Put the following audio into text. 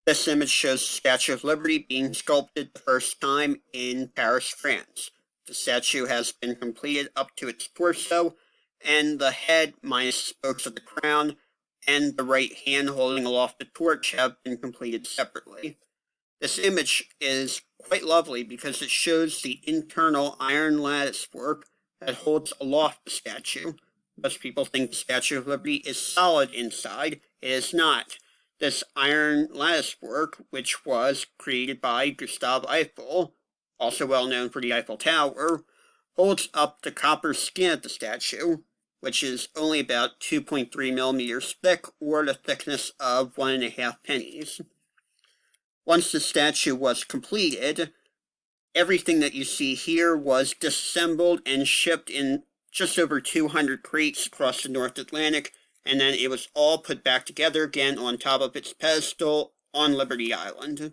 This image shows the Statue of Liberty being sculpted the first time in Paris, France. The statue has been completed up to its torso, and the head, minus the spokes of the crown, and the right hand holding aloft the torch have been completed separately. This image is quite lovely because it shows the internal iron lattice work that holds aloft the statue. Most people think the Statue of Liberty is solid inside. It is not. This iron lattice work, which was created by Gustave Eiffel, also well known for the Eiffel Tower, holds up the copper skin of the statue, which is only about 2.3 millimeters thick, or the thickness of 1.5 pennies. Once the statue was completed, everything that you see here was disassembled and shipped in just over 200 crates across the North Atlantic, and then it was all put back together again on top of its pedestal on Liberty Island.